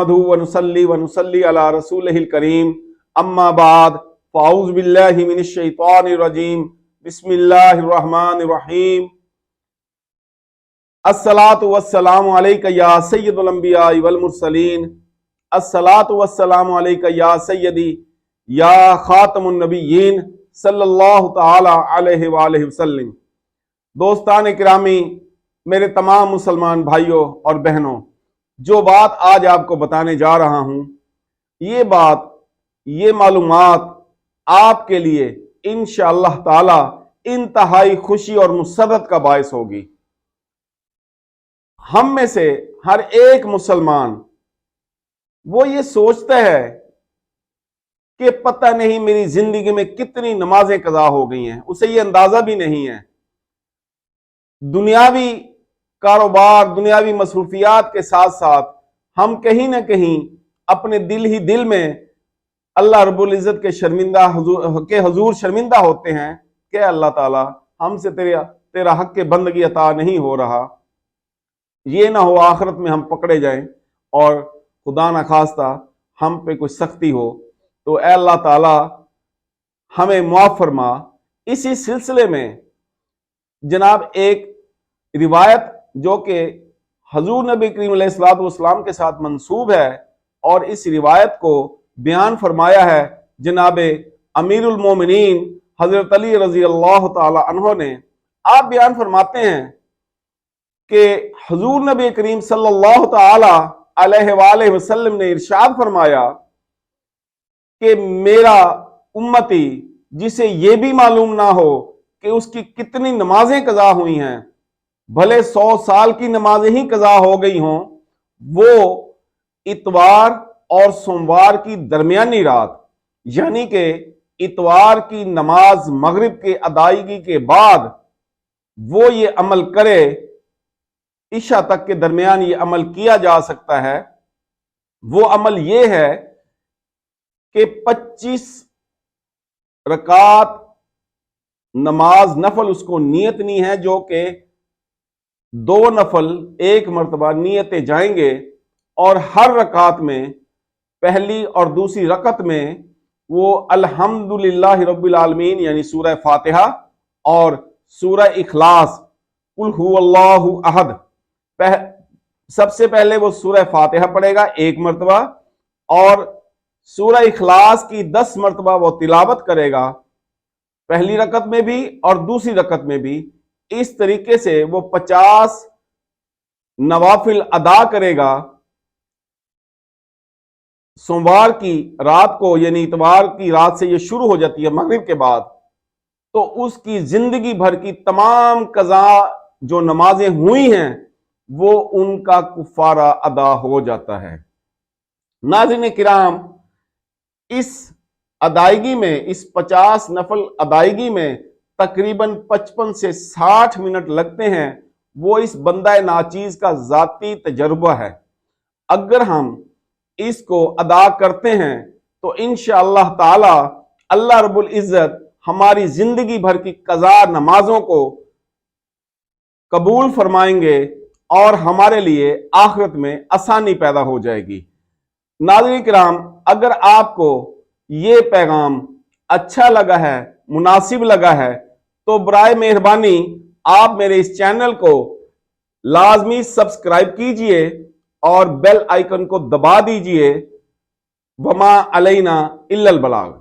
वनुसल्ली वनुसल्ली अला रसूलिहिल करीम अम्मा बाद फ़ाऊज़ु बिल्लाहि मिनश शैतानिर रजीम बिस्मिल्लाहिर रहमानिर रहीम अस्सलातु वस्सलामु अलैका या सय्यदुल अंबिया वल मुरसलीन अस्सलातु वस्सलामु अलैका या सय्यदी या खातमुन नबिय्यीन सल्लल्लाहु तआला अलैहि वालैहि वसल्लम। दोस्तान किरामी, मेरे तमाम मुसलमान भाइयों और बहनों, जो बात आज आपको बताने जा रहा हूं, ये मालूमात आपके लिए इंशाअल्लाह ताला इंतहाई खुशी और मुसर्रत का बायस होगी। हम में से हर एक मुसलमान वो ये सोचता है कि पता नहीं मेरी जिंदगी में कितनी नमाजें कज़ा हो गई हैं, उसे ये अंदाजा भी नहीं है। दुनियावी कारोबार, दुनियावी मसरूफियात के साथ साथ हम कहीं ना कहीं अपने दिल ही दिल में अल्लाह रब्बुल इज़्ज़त के हजूर शर्मिंदा होते हैं कि अल्लाह ताला हमसे तेरा हक के बंदगी अता नहीं हो रहा। ये ना हो आखिरत में हम पकड़े जाएं और खुदा ना खास्ता हम पे कोई सख्ती हो, तो ऐ अल्लाह ताला हमें मुआफ़ फरमा। इसी सिलसिले में जनाब एक रिवायत जो कि हजूर नबी करीम अलैहिस्सलातु वस्सलाम के साथ मंसूब है, और इस रिवायत को बयान फरमाया है जनाब अमीरुल मोमिनीन हजरत अली रजी अल्लाह ताला अन्हो ने। आप बयान फरमाते हैं कि हजूर नबी करीम सल्लल्लाहु ताला अलैहि वसल्लम ने इरशाद फरमाया कि मेरा उम्मती जिसे ये भी मालूम ना हो कि उसकी कितनी नमाजें कज़ा हुई हैं, भले 100 साल की नमाजें ही कज़ा हो गई हों, वो इतवार और सोमवार की दरमियानी रात, यानी कि इतवार की नमाज मगरिब के अदायगी के बाद वो ये अमल करे, इशा तक के दरमियान ये अमल किया जा सकता है। वो अमल ये है कि 25 रकात नमाज नफल उसको नियतनी है, जो कि 2 नफल 1 मरतबा नियते जाएंगे, और हर रकात में पहली और दूसरी रकत में वो अल्हम्दुलिल्लाहि रब्बिल आलमीन यानी सूरह फातिहा और सूरह इखलास कुल हुवल्लाहु अहद, सबसे पहले वो सूरह फातिहा पढ़ेगा 1 मरतबा, और सूरह इखलास की 10 मरतबा वो तिलावत करेगा, पहली रकत में भी और दूसरी रकत में भी। इस तरीके से वो 50 नवाफिल अदा करेगा। सोमवार की रात को, यानी इतवार की रात से ये शुरू हो जाती है मगरिब के बाद, तो उसकी जिंदगी भर की तमाम कज़ा जो नमाजें हुई हैं वो उनका कुफारा अदा हो जाता है। नाज़रीन किराम, इस अदायगी में, इस 50 नफल अदायगी में तकरीबन 55 से 60 मिनट लगते हैं। वो इस बंदा नाचीज का जाती तजर्बा है। अगर हम इसको अदा करते हैं तो इंशाअल्लाह ताला अल्लाह रब्बुल इज़्ज़त हमारी जिंदगी भर की कज़ा नमाजों को कबूल फरमाएंगे और हमारे लिए आखिरत में आसानी पैदा हो जाएगी। नाज़रीन किराम, अगर आपको ये पैगाम अच्छा लगा है, मुनासिब लगा है, तो बराए मेहरबानी आप मेरे इस चैनल को लाजमी सब्सक्राइब कीजिए और बेल आइकन को दबा दीजिए। वमा अलैना इल्लल बलाग।